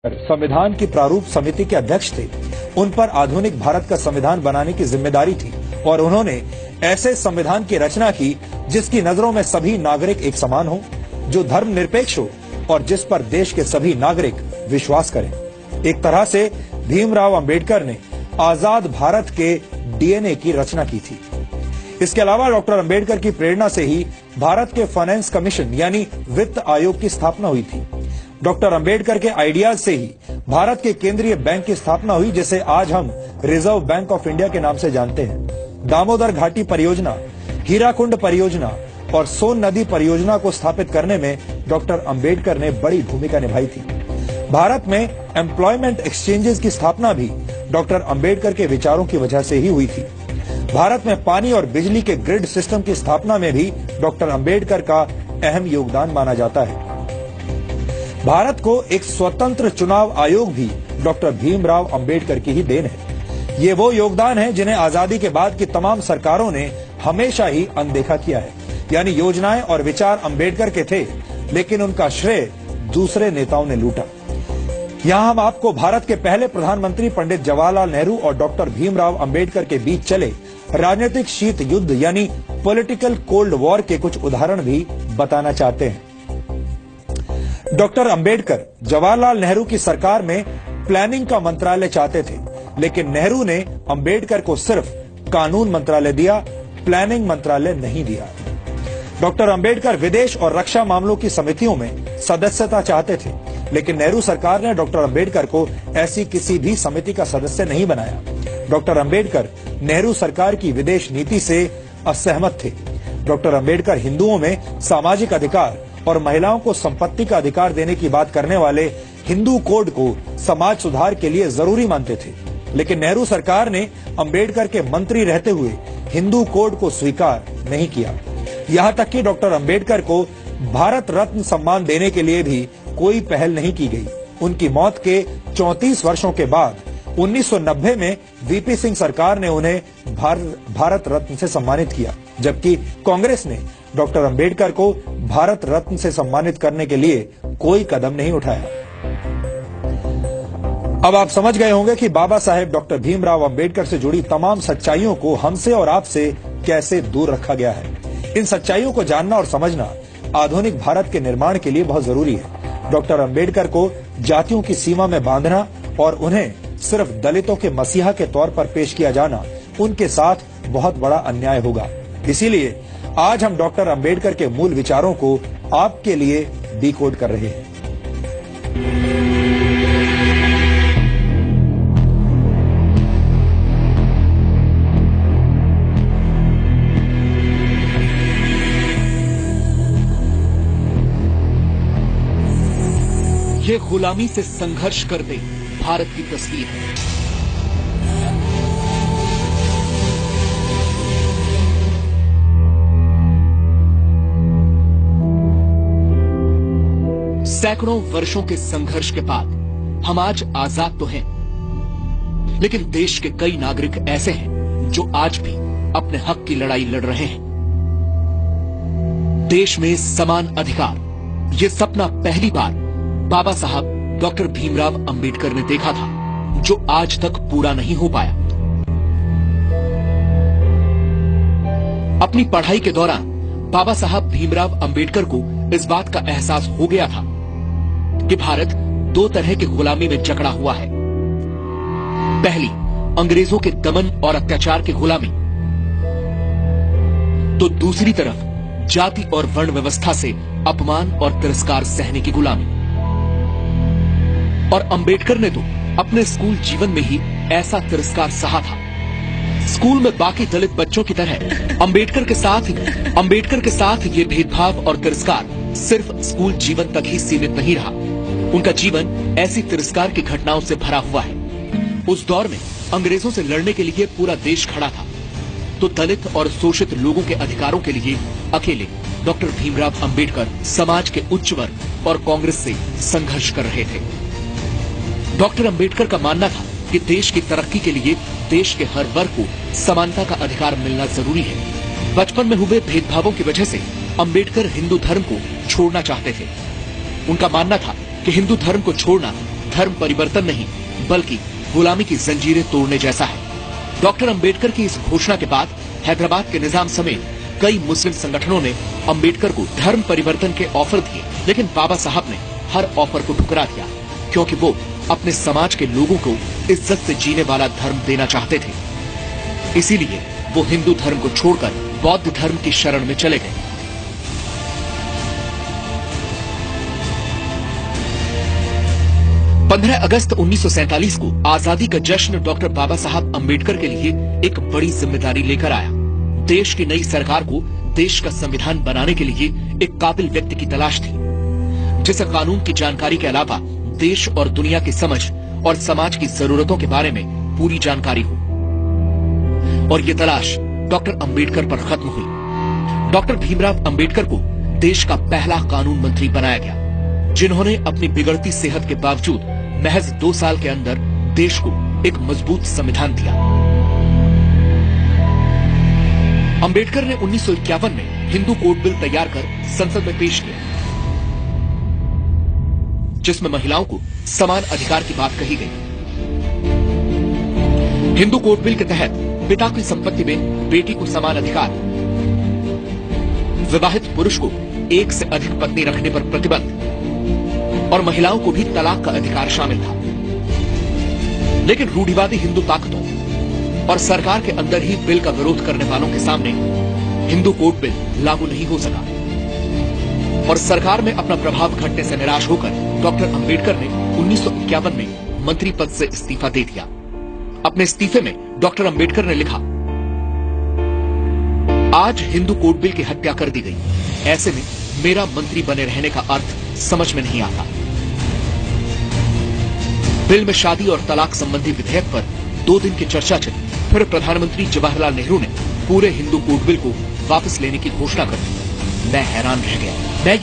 संविधान की प्रारूप समिति के अध्यक्ष थे। उन पर आधुनिक भारत का संविधान बनाने की जिम्मेदारी थी और उन्होंने ऐसे संविधान की रचना की जिसकी नजरों में सभी नागरिक एक समान हो, जो धर्मनिरपेक्ष हो और जिस पर देश के सभी नागरिक विश्वास करें। एक तरह से भीमराव अंबेडकर ने आजाद भारत के डीएनए की रचना की थी। इसके अलावा डॉक्टर अंबेडकर की प्रेरणा से ही भारत के फाइनेंस कमीशन यानी वित्त आयोग की स्थापना हुई थी। डॉक्टर अंबेडकर के आइडियाज से ही भारत के केंद्रीय बैंक की स्थापना हुई, जिसे आज हम रिजर्व बैंक ऑफ इंडिया के नाम से जानते हैं। दामोदर घाटी परियोजना, हीराकुंड परियोजना और सोन नदी परियोजना को स्थापित करने में डॉक्टर अंबेडकर ने बड़ी भूमिका निभाई थी। भारत में एम्प्लॉयमेंट एक्सचेंजेस की स्थापना भी डॉक्टर अंबेडकर के विचारों की वजह से ही हुई थी। भारत में पानी और बिजली के ग्रिड सिस्टम की स्थापना में भी डॉक्टर अंबेडकर का अहम योगदान माना जाता है। भारत को एक स्वतंत्र चुनाव आयोग भी डॉक्टर भीमराव अंबेडकर की ही देन है। ये वो योगदान है जिन्हें आजादी के बाद की तमाम सरकारों ने हमेशा ही अनदेखा किया है। यानी योजनाएं और विचार अंबेडकर के थे, लेकिन उनका श्रेय दूसरे नेताओं ने लूटा। यहां हम आपको भारत के पहले प्रधानमंत्री पंडित जवाहरलाल नेहरू और डॉक्टर भीमराव अंबेडकर के बीच चले राजनीतिक शीत युद्ध यानी पॉलिटिकल कोल्ड वॉर के कुछ उदाहरण भी बताना चाहते हैं। डॉक्टर अंबेडकर जवाहरलाल नेहरू की सरकार में प्लानिंग का मंत्रालय चाहते थे, लेकिन नेहरू ने अंबेडकर को सिर्फ कानून मंत्रालय दिया, प्लानिंग मंत्रालय नहीं दिया। डॉक्टर अंबेडकर विदेश और रक्षा मामलों की समितियों में सदस्यता चाहते थे, लेकिन नेहरू सरकार ने डॉक्टर अंबेडकर को ऐसी किसी भी समिति का सदस्य नहीं बनाया। डॉक्टर अंबेडकर नेहरू सरकार की विदेश नीति से असहमत थे। डॉक्टर अंबेडकर हिंदुओं में सामाजिक अधिकार और महिलाओं को संपत्ति का अधिकार देने की बात करने वाले हिंदू कोड को समाज सुधार के लिए जरूरी मानते थे, लेकिन नेहरू सरकार ने अंबेडकर के मंत्री रहते हुए हिंदू कोड को स्वीकार नहीं किया। यहां तक कि डॉक्टर अंबेडकर को भारत रत्न सम्मान देने के लिए भी कोई पहल नहीं की गई। उनकी मौत के 34 वर्षों के बाद 1990 में वीपी सिंह सरकार ने उन्हें भारत रत्न से सम्मानित किया, जबकि कांग्रेस ने डॉक्टर अंबेडकर को भारत रत्न से सम्मानित करने के लिए कोई कदम नहीं उठाया। अब आप समझ गए होंगे कि बाबा साहेब डॉक्टर भीमराव अंबेडकर से जुड़ी तमाम सच्चाइयों को हमसे और आपसे कैसे दूर रखा गया है। इन सच्चाइयों को जानना और समझना आधुनिक भारत के निर्माण के लिए बहुत जरूरी है। डॉक्टर अंबेडकर को जातियों की सीमा में बांधना और उन्हें सिर्फ दलितों के मसीहा के तौर पर पेश किया जाना उनके साथ बहुत बड़ा अन्याय होगा। इसीलिए आज हम डॉक्टर अंबेडकर के मूल विचारों को आपके लिए डिकोड कर रहे हैं। ये गुलामी से संघर्ष करते भारत की तस्वीर है। सैकड़ों वर्षों के संघर्ष के बाद हम आज आजाद तो हैं, लेकिन देश के कई नागरिक ऐसे हैं जो आज भी अपने हक की लड़ाई लड़ रहे हैं। देश में समान अधिकार, ये सपना पहली बार बाबा साहब डॉक्टर भीमराव अंबेडकर ने देखा था, जो आज तक पूरा नहीं हो पाया। अपनी पढ़ाई के दौरान बाबा साहब भीमराव अंबेडकर को इस बात का एहसास हो गया था कि भारत दो तरह की गुलामी में जकड़ा हुआ है। पहली, अंग्रेजों के दमन और अत्याचार की गुलामी, तो दूसरी तरफ जाति और वर्ण व्यवस्था से अपमान और तिरस्कार सहने की गुलामी। और अंबेडकर ने तो अपने स्कूल जीवन में ही ऐसा तिरस्कार सहा था। स्कूल में बाकी दलित बच्चों की तरह अंबेडकर के साथ ये भेदभाव और तिरस्कार सिर्फ स्कूल जीवन तक ही सीमित नहीं रहा। उनका जीवन ऐसी तिरस्कार की घटनाओं से भरा हुआ है। उस दौर में अंग्रेजों से लड़ने के लिए पूरा देश खड़ा था, तो दलित और शोषित लोगों के अधिकारों के लिए अकेले डॉक्टर भीमराव अंबेडकर समाज के उच्च वर्ग और कांग्रेस से संघर्ष कर रहे थे। डॉक्टर अंबेडकर का मानना था कि देश की तरक्की के लिए देश के हर वर्ग को समानता का अधिकार मिलना जरूरी है। बचपन में हुए भेदभावों की वजह से अंबेडकर हिंदू धर्म को छोड़ना चाहते थे। उनका मानना था कि हिंदू धर्म को छोड़ना धर्म परिवर्तन नहीं बल्कि गुलामी की जंजीरें तोड़ने जैसा है। डॉक्टर अंबेडकर की इस घोषणा के बाद हैदराबाद के निजाम समेत कई मुस्लिम संगठनों ने अंबेडकर को धर्म परिवर्तन के ऑफर दिए, लेकिन बाबा साहब ने हर ऑफर को ठुकरा दिया, क्योंकि वो अपने समाज के लोगों को इज्जत से जीने वाला धर्म देना चाहते थे। इसीलिए वो हिंदू धर्म को छोड़कर बौद्ध धर्म की शरण में चले गए। पंद्रह अगस्त 1947 को आजादी का जश्न डॉक्टर बाबा साहब अंबेडकर के लिए एक बड़ी जिम्मेदारी लेकर आया। देश की नई सरकार को देश का संविधान बनाने के लिए एक काबिल व्यक्ति की तलाश थी, जिसे कानून की जानकारी के अलावा देश और दुनिया की समझ और समाज की जरूरतों के बारे में पूरी जानकारी हो। और ये तलाश डॉक्टर अंबेडकर पर खत्म हुई। डॉक्टर भीमराव अंबेडकर को देश का पहला कानून मंत्री बनाया गया, जिन्होंने अपनी बिगड़ती सेहत के बावजूद महज 2 साल के अंदर देश को एक मजबूत संविधान दिया। अंबेडकर ने 1951 में हिंदू कोड बिल तैयार कर संसद में पेश किया, जिसमें महिलाओं को समान अधिकार की बात कही गई। हिंदू कोड बिल के तहत पिता की संपत्ति में बेटी को समान अधिकार, विवाहित पुरुष को एक से अधिक पत्नी रखने पर प्रतिबंध और महिलाओं को भी तलाक का अधिकार शामिल था। लेकिन रूढ़िवादी हिंदू ताकतों और सरकार के अंदर ही बिल का विरोध करने वालों के सामने हिंदू कोड बिल लागू नहीं हो सका और सरकार में अपना प्रभाव घटने से निराश होकर डॉक्टर अंबेडकर ने 1951 में मंत्री पद से इस्तीफा दे दिया। अपने इस्तीफे में डॉक्टर अंबेडकर ने लिखा, आज हिंदू कोड बिल की हत्या कर दी गई, ऐसे में मेरा मंत्री बने रहने का अर्थ समझ में नहीं आता। बिल में शादी और तलाक संबंधी विधेयक पर 2 दिन की चर्चा चली, फिर प्रधानमंत्री जवाहरलाल नेहरू ने पूरे हिंदू कोड बिल को वापस लेने की घोषणा कर दी। मैं हैरान रह गया।